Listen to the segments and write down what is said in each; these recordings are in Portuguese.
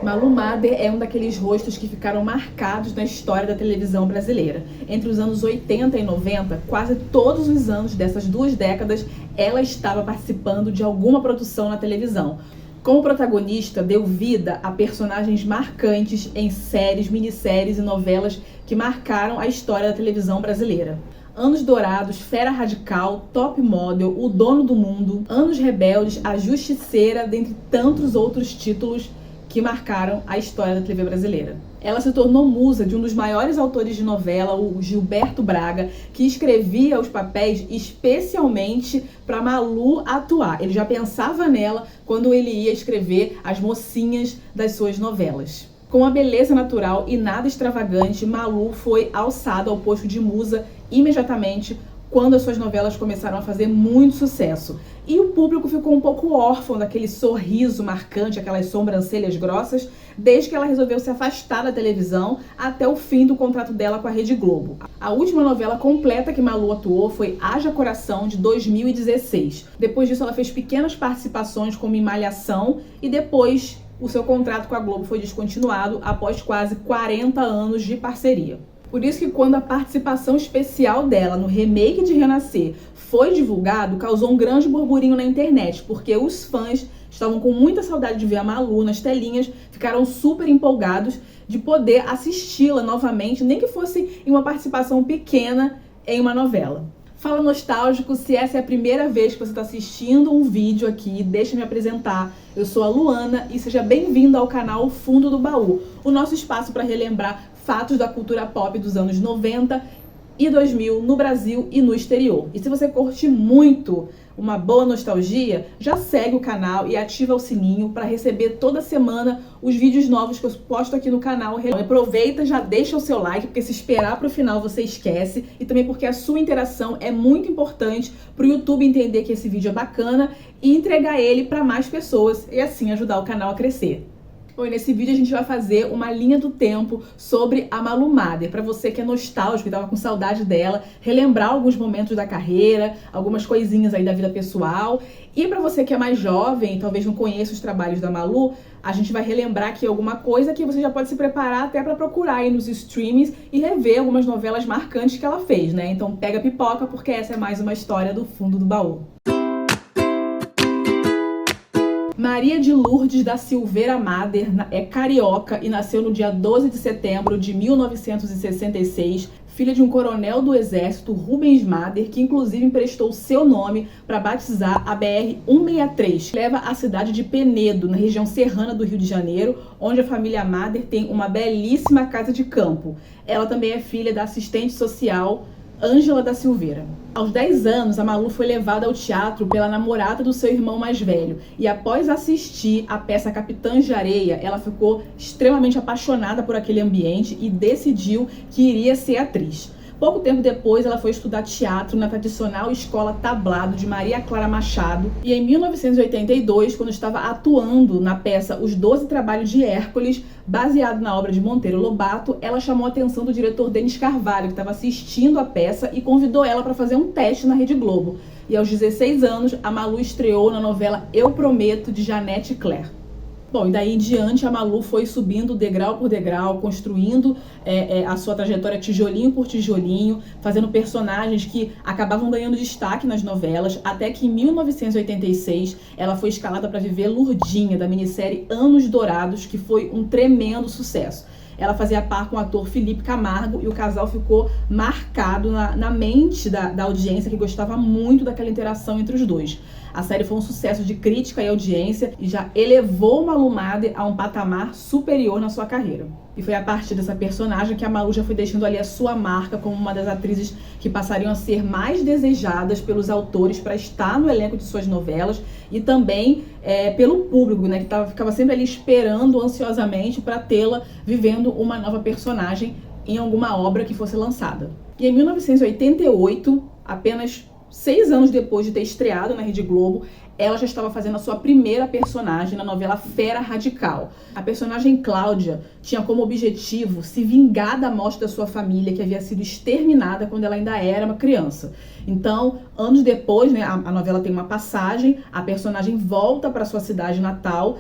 Malu Mader é um daqueles rostos que ficaram marcados na história da televisão brasileira. Entre os anos 80 e 90, quase todos os anos dessas 2 décadas, ela estava participando de alguma produção na televisão. Como protagonista, deu vida a personagens marcantes em séries, minisséries e novelas que marcaram a história da televisão brasileira. Anos Dourados, Fera Radical, Top Model, O Dono do Mundo, Anos Rebeldes, A Justiceira, dentre tantos outros títulos que marcaram a história da TV brasileira. Ela se tornou musa de um dos maiores autores de novela, o Gilberto Braga, que escrevia os papéis especialmente para Malu atuar. Ele já pensava nela quando ele ia escrever as mocinhas das suas novelas. Com uma beleza natural e nada extravagante, Malu foi alçada ao posto de musa imediatamente quando as suas novelas começaram a fazer muito sucesso. E o público ficou um pouco órfão daquele sorriso marcante, aquelas sobrancelhas grossas, desde que ela resolveu se afastar da televisão até o fim do contrato dela com a Rede Globo. A última novela completa que Malu atuou foi Haja Coração, de 2016. Depois disso, ela fez pequenas participações como em Malhação e depois o seu contrato com a Globo foi descontinuado após quase 40 anos de parceria. Por isso que quando a participação especial dela no remake de Renascer foi divulgado, causou um grande burburinho na internet, porque os fãs estavam com muita saudade de ver a Malu nas telinhas, ficaram super empolgados de poder assisti-la novamente, nem que fosse em uma participação pequena em uma novela. Fala Nostálgico, se essa é a primeira vez que você está assistindo um vídeo aqui, deixa eu me apresentar. Eu sou a Luana e seja bem-vindo ao canal Fundo do Baú, o nosso espaço para relembrar fatos da cultura pop dos anos 90 e 2000 no Brasil e no exterior. E se você curte muito uma boa nostalgia, já segue o canal e ativa o sininho para receber toda semana os vídeos novos que eu posto aqui no canal. Aproveita, já deixa o seu like, porque se esperar para o final você esquece, e também porque a sua interação é muito importante para o YouTube entender que esse vídeo é bacana e entregar ele para mais pessoas e assim ajudar o canal a crescer. Bom, e nesse vídeo a gente vai fazer uma linha do tempo sobre a Malu Mader, para você que é nostálgico e tava com saudade dela, relembrar alguns momentos da carreira, algumas coisinhas aí da vida pessoal. E para você que é mais jovem, talvez não conheça os trabalhos da Malu, a gente vai relembrar aqui alguma coisa que você já pode se preparar até para procurar aí nos streamings e rever algumas novelas marcantes que ela fez, né? Então pega a pipoca, porque essa é mais uma história do fundo do baú. Maria de Lourdes da Silveira Mader é carioca e nasceu no dia 12 de setembro de 1966, filha de um coronel do exército, Rubens Mader, que inclusive emprestou seu nome para batizar a BR-163, que leva à cidade de Penedo, na região serrana do Rio de Janeiro, onde a família Mader tem uma belíssima casa de campo. Ela também é filha da assistente social Ângela da Silveira. Aos 10 anos, a Malu foi levada ao teatro pela namorada do seu irmão mais velho e após assistir a peça Capitãs de Areia, ela ficou extremamente apaixonada por aquele ambiente e decidiu que iria ser atriz. Pouco tempo depois, ela foi estudar teatro na tradicional Escola Tablado de Maria Clara Machado e em 1982, quando estava atuando na peça Os 12 Trabalhos de Hércules, baseado na obra de Monteiro Lobato, ela chamou a atenção do diretor Denis Carvalho, que estava assistindo a peça e convidou ela para fazer um teste na Rede Globo. E aos 16 anos, a Malu estreou na novela Eu Prometo, de Janete Claire. Bom, e daí em diante a Malu foi subindo degrau por degrau, construindo a sua trajetória tijolinho por tijolinho, fazendo personagens que acabavam ganhando destaque nas novelas, até que em 1986 ela foi escalada para viver Lurdinha, da minissérie Anos Dourados, que foi um tremendo sucesso. Ela fazia par com o ator Felipe Camargo e o casal ficou marcado na mente da audiência, que gostava muito daquela interação entre os dois. A série foi um sucesso de crítica e audiência e já elevou Malu Mader a um patamar superior na sua carreira. E foi a partir dessa personagem que a Malu já foi deixando ali a sua marca como uma das atrizes que passariam a ser mais desejadas pelos autores para estar no elenco de suas novelas e também pelo público, né, que ficava sempre ali esperando ansiosamente para tê-la vivendo uma nova personagem em alguma obra que fosse lançada. E em 1988, apenas 6 anos depois de ter estreado na Rede Globo, ela já estava fazendo a sua primeira personagem na novela Fera Radical. A personagem Cláudia tinha como objetivo se vingar da morte da sua família, que havia sido exterminada quando ela ainda era uma criança. Então, anos depois, né, a novela tem uma passagem, a personagem volta para sua cidade natal,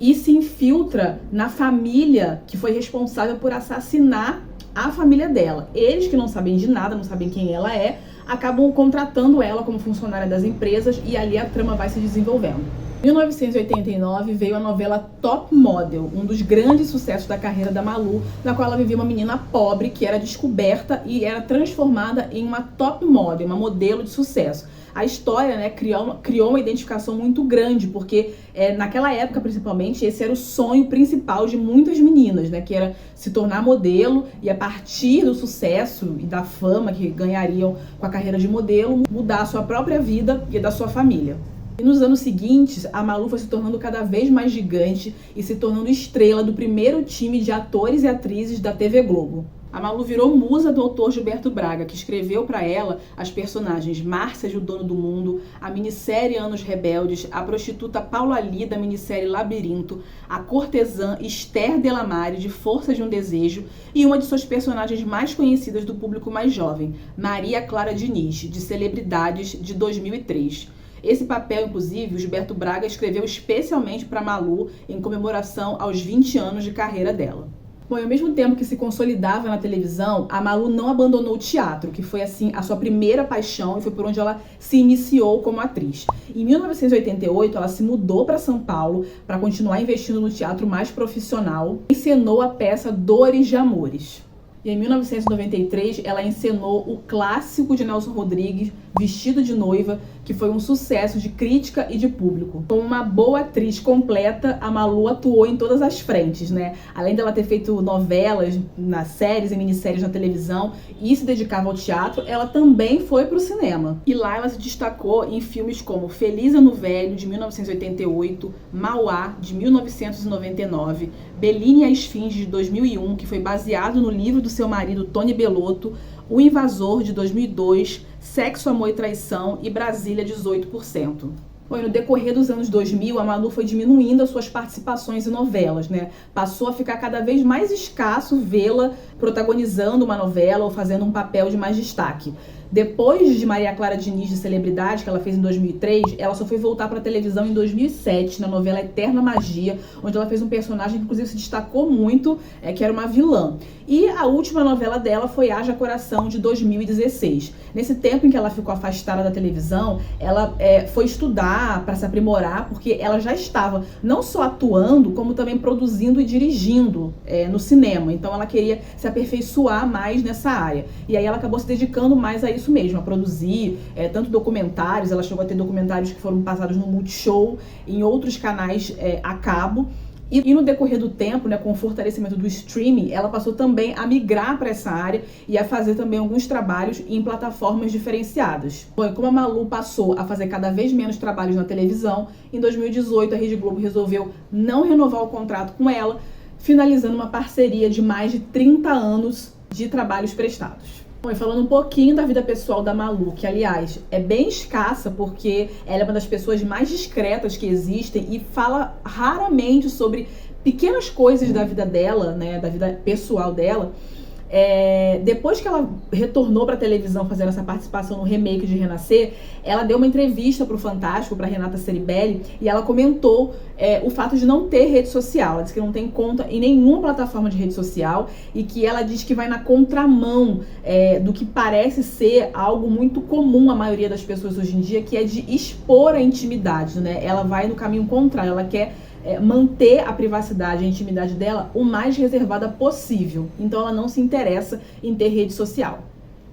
e se infiltra na família que foi responsável por assassinar a família dela. Eles, que não sabem de nada, não sabem quem ela é, acabam contratando ela como funcionária das empresas e ali a trama vai se desenvolvendo. Em 1989 veio a novela Top Model, um dos grandes sucessos da carreira da Malu, na qual ela vivia uma menina pobre que era descoberta e era transformada em uma top model, uma modelo de sucesso. A história, né, criou uma identificação muito grande, porque naquela época, principalmente, esse era o sonho principal de muitas meninas, né, que era se tornar modelo e, a partir do sucesso e da fama que ganhariam com a carreira de modelo, mudar a sua própria vida e a da sua família. E nos anos seguintes, a Malu foi se tornando cada vez mais gigante e se tornando estrela do primeiro time de atores e atrizes da TV Globo. A Malu virou musa do autor Gilberto Braga, que escreveu para ela as personagens Márcia de O Dono do Mundo, a minissérie Anos Rebeldes, a prostituta Paula Lee da minissérie Labirinto, a cortesã Esther Delamare de Força de um Desejo e uma de suas personagens mais conhecidas do público mais jovem, Maria Clara Diniz, de Celebridades, de 2003. Esse papel, inclusive, o Gilberto Braga escreveu especialmente para Malu em comemoração aos 20 anos de carreira dela. Bom, e ao mesmo tempo que se consolidava na televisão, a Malu não abandonou o teatro, que foi, assim, a sua primeira paixão e foi por onde ela se iniciou como atriz. Em 1988, ela se mudou para São Paulo para continuar investindo no teatro mais profissional e encenou a peça Dores de Amores. E em 1993, ela encenou o clássico de Nelson Rodrigues, Vestido de Noiva, que foi um sucesso de crítica e de público. Como uma boa atriz completa, a Malu atuou em todas as frentes, né? Além dela ter feito novelas, nas séries e minisséries na televisão e se dedicava ao teatro, ela também foi para o cinema. E lá ela se destacou em filmes como Feliz Ano Velho, de 1988, Mauá, de 1999, Beline e a Esfinge, de 2001, que foi baseado no livro do seu marido Tony Bellotto, O Invasor, de 2002, Sexo, Amor e Traição e Brasília, 18%. Bom, e no decorrer dos anos 2000, a Malu foi diminuindo as suas participações em novelas, né? Passou a ficar cada vez mais escasso vê-la protagonizando uma novela ou fazendo um papel de mais destaque. Depois de Maria Clara Diniz, de Celebridade, que ela fez em 2003, ela só foi voltar para a televisão em 2007, na novela Eterna Magia, onde ela fez um personagem que inclusive se destacou muito, que era uma vilã. E a última novela dela foi Haja Coração, de 2016. Nesse tempo em que ela ficou afastada da televisão, ela foi estudar para se aprimorar, porque ela já estava não só atuando, como também produzindo e dirigindo no cinema. Então ela queria se aperfeiçoar mais nessa área. E aí ela acabou se dedicando mais a isso mesmo, a produzir tanto documentários, ela chegou a ter documentários que foram passados no Multishow, em outros canais a cabo. E no decorrer do tempo, né, com o fortalecimento do streaming, ela passou também a migrar para essa área e a fazer também alguns trabalhos em plataformas diferenciadas. Bom, e como a Malu passou a fazer cada vez menos trabalhos na televisão, em 2018 a Rede Globo resolveu não renovar o contrato com ela, finalizando uma parceria de mais de 30 anos de trabalhos prestados. Bom, e falando um pouquinho da vida pessoal da Malu, que aliás é bem escassa porque ela é uma das pessoas mais discretas que existem e fala raramente sobre pequenas coisas da vida dela, né, da vida pessoal dela. Depois que ela retornou para a televisão fazendo essa participação no remake de Renascer, ela deu uma entrevista para o Fantástico, para Renata Ceribelli, e ela comentou o fato de não ter rede social. Ela disse que não tem conta em nenhuma plataforma de rede social e que ela diz que vai na contramão do que parece ser algo muito comum à maioria das pessoas hoje em dia, que é de expor a intimidade, né? Ela vai no caminho contrário, ela quer manter a privacidade, a intimidade dela o mais reservada possível. Então ela não se interessa em ter rede social.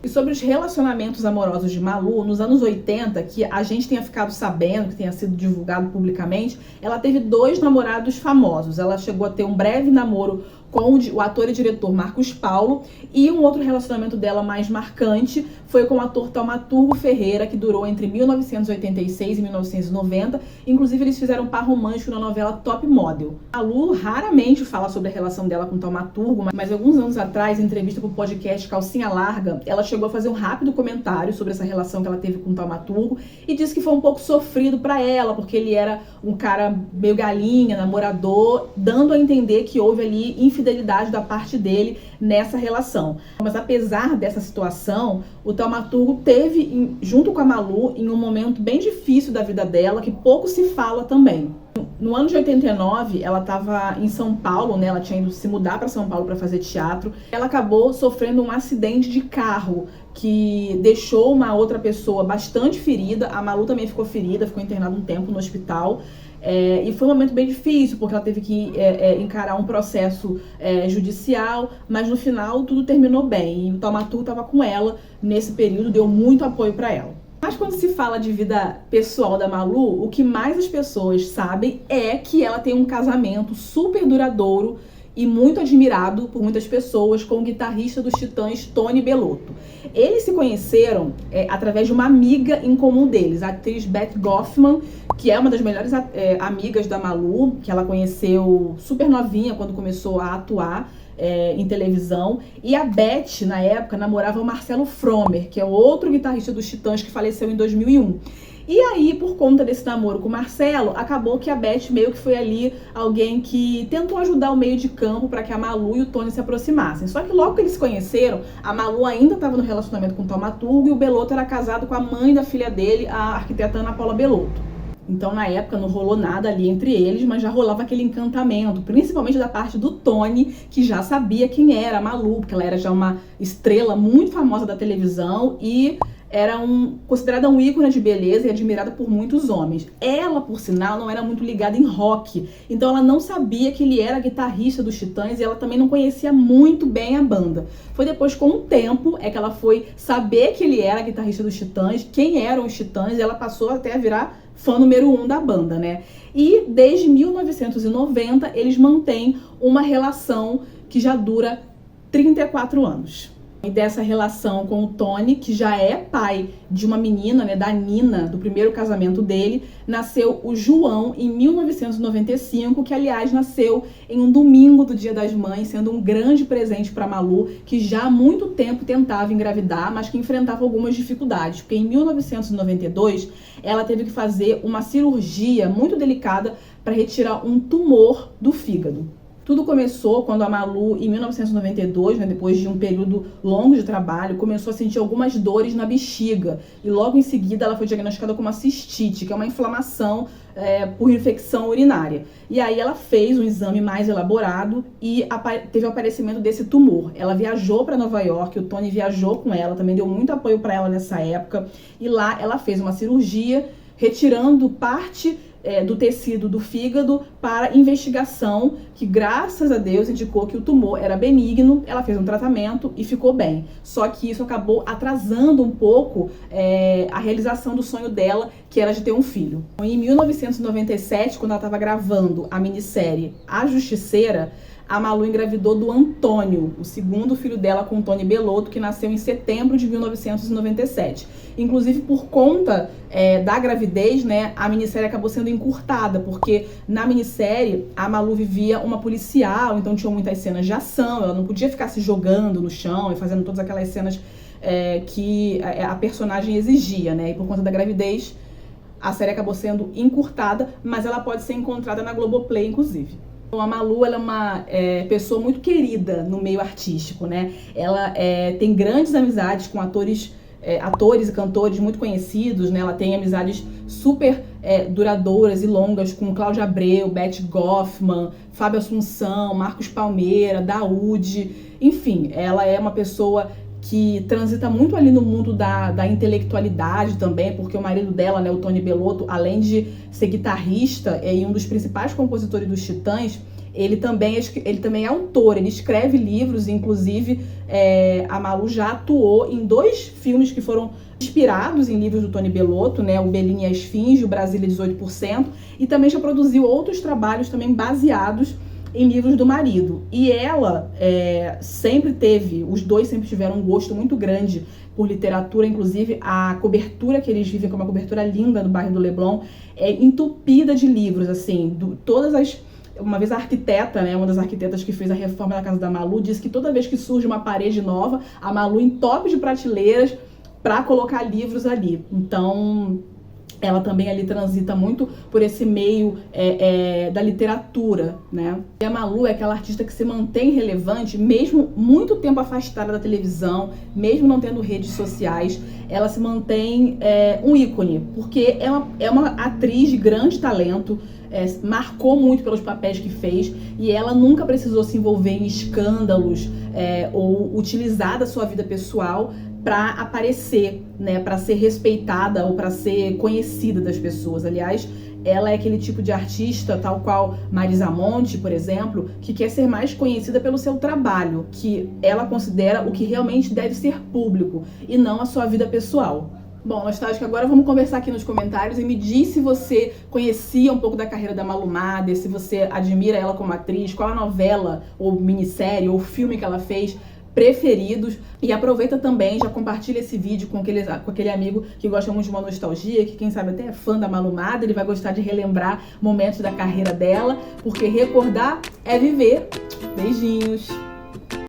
E sobre os relacionamentos amorosos de Malu, nos anos 80, que a gente tenha ficado sabendo, que tenha sido divulgado publicamente, ela teve 2 namorados famosos. Ela chegou a ter um breve namoro com o ator e diretor Marcos Paulo, e um outro relacionamento dela mais marcante foi com o ator Taumaturgo Ferreira, que durou entre 1986 e 1990. Inclusive, eles fizeram par romântico na novela Top Model. A Malu raramente fala sobre a relação dela com o Taumaturgo, mas alguns anos atrás, em entrevista para o podcast Calcinha Larga, ela chegou a fazer um rápido comentário sobre essa relação que ela teve com o Taumaturgo e disse que foi um pouco sofrido para ela, porque ele era um cara meio galinha, namorador, dando a entender que houve ali infidelidade da parte dele nessa relação. Mas apesar dessa situação, o Taumaturgo teve, junto com a Malu, em um momento bem difícil da vida dela, que pouco se fala também. No ano de 89, ela estava em São Paulo, né? Ela tinha ido se mudar para São Paulo para fazer teatro. Ela acabou sofrendo um acidente de carro que deixou uma outra pessoa bastante ferida. A Malu também ficou ferida, ficou internada um tempo no hospital. E foi um momento bem difícil, porque ela teve que encarar um processo judicial, mas no final tudo terminou bem. E o Thaumaturgo estava com ela nesse período, deu muito apoio para ela. Mas quando se fala de vida pessoal da Malu, o que mais as pessoas sabem é que ela tem um casamento super duradouro e muito admirado por muitas pessoas com o guitarrista dos Titãs, Tony Bellotto. Eles se conheceram através de uma amiga em comum deles, a atriz Beth Goffman, que é uma das melhores amigas da Malu, que ela conheceu super novinha quando começou a atuar em televisão. E a Beth, na época, namorava o Marcelo Fromer, que é outro guitarrista dos Titãs que faleceu em 2001. E aí, por conta desse namoro com o Marcelo, acabou que a Beth meio que foi ali alguém que tentou ajudar o meio de campo para que a Malu e o Tony se aproximassem. Só que logo que eles se conheceram, a Malu ainda estava no relacionamento com o Thaumaturgo e o Bellotto era casado com a mãe da filha dele, a arquiteta Ana Paula Bellotto. Então, na época, não rolou nada ali entre eles, mas já rolava aquele encantamento, principalmente da parte do Tony, que já sabia quem era a Malu, porque ela era já uma estrela muito famosa da televisão e era considerada um ícone de beleza e admirada por muitos homens. Ela, por sinal, não era muito ligada em rock, então ela não sabia que ele era guitarrista dos Titãs e ela também não conhecia muito bem a banda. Foi depois, com o tempo, que ela foi saber que ele era guitarrista dos Titãs, quem eram os Titãs, e ela passou até a virar fã número 1 da banda, né? E desde 1990 eles mantêm uma relação que já dura 34 anos. E dessa relação com o Tony, que já é pai de uma menina, né, da Nina, do primeiro casamento dele, nasceu o João em 1995, que aliás nasceu em um domingo do Dia das Mães, sendo um grande presente para Malu, que já há muito tempo tentava engravidar, mas que enfrentava algumas dificuldades, porque em 1992 ela teve que fazer uma cirurgia muito delicada para retirar um tumor do fígado. Tudo começou quando a Malu, em 1992, né, depois de um período longo de trabalho, começou a sentir algumas dores na bexiga. E logo em seguida ela foi diagnosticada com uma cistite, que é uma inflamação por infecção urinária. E aí ela fez um exame mais elaborado e teve o aparecimento desse tumor. Ela viajou para Nova York, o Tony viajou com ela, também deu muito apoio para ela nessa época. E lá ela fez uma cirurgia, retirando parte do tecido do fígado para investigação, que graças a Deus indicou que o tumor era benigno. Ela fez um tratamento e ficou bem. Só que isso acabou atrasando um pouco a realização do sonho dela, que era de ter um filho. Em 1997, quando ela estava gravando a minissérie A Justiceira, a Malu engravidou do Antônio, o segundo filho dela com o Tony Bellotto, que nasceu em setembro de 1997. Inclusive, por conta da gravidez, né, a minissérie acabou sendo encurtada, porque na minissérie a Malu vivia uma policial, então tinha muitas cenas de ação, ela não podia ficar se jogando no chão e fazendo todas aquelas cenas que a personagem exigia, né, e por conta da gravidez a série acabou sendo encurtada, mas ela pode ser encontrada na Globoplay, inclusive. A Malu, ela é uma pessoa muito querida no meio artístico, né? Ela tem grandes amizades com atores e cantores muito conhecidos, né? Ela tem amizades super duradouras e longas com Cláudia Abreu, Beth Goffman, Fábio Assunção, Marcos Palmeira, Daúde. Enfim, ela é uma pessoa que transita muito ali no mundo da intelectualidade também, porque o marido dela, né, o Tony Bellotto, além de ser guitarrista e um dos principais compositores dos Titãs, ele também é autor, ele escreve livros, inclusive a Malu já atuou em 2 filmes que foram inspirados em livros do Tony Bellotto, né, o Belinha e a Esfinge, o Brasília 18%, e também já produziu outros trabalhos também baseados em livros do marido. E ela os dois sempre tiveram um gosto muito grande por literatura, inclusive a cobertura que eles vivem, que é uma cobertura linda do bairro do Leblon, é entupida de livros, assim, uma vez a arquiteta, né, uma das arquitetas que fez a reforma da casa da Malu, disse que toda vez que surge uma parede nova, a Malu entope de prateleiras para colocar livros ali. Então, ela também ali transita muito por esse meio da literatura, né? E a Malu é aquela artista que se mantém relevante, mesmo muito tempo afastada da televisão, mesmo não tendo redes sociais, ela se mantém um ícone, porque é uma atriz de grande talento, marcou muito pelos papéis que fez, e ela nunca precisou se envolver em escândalos ou utilizar da sua vida pessoal para aparecer, né, para ser respeitada ou para ser conhecida das pessoas. Aliás, ela é aquele tipo de artista, tal qual Marisa Monte, por exemplo, que quer ser mais conhecida pelo seu trabalho, que ela considera o que realmente deve ser público e não a sua vida pessoal. Bom, Nostálgica, agora vamos conversar aqui nos comentários e me diz se você conhecia um pouco da carreira da Malu Mader, se você admira ela como atriz, qual a novela ou minissérie ou filme que ela fez preferidos. E aproveita também, já compartilha esse vídeo com aquele amigo que gosta muito de uma nostalgia, que quem sabe até é fã da Malu Mader, ele vai gostar de relembrar momentos da carreira dela, porque recordar é viver. Beijinhos!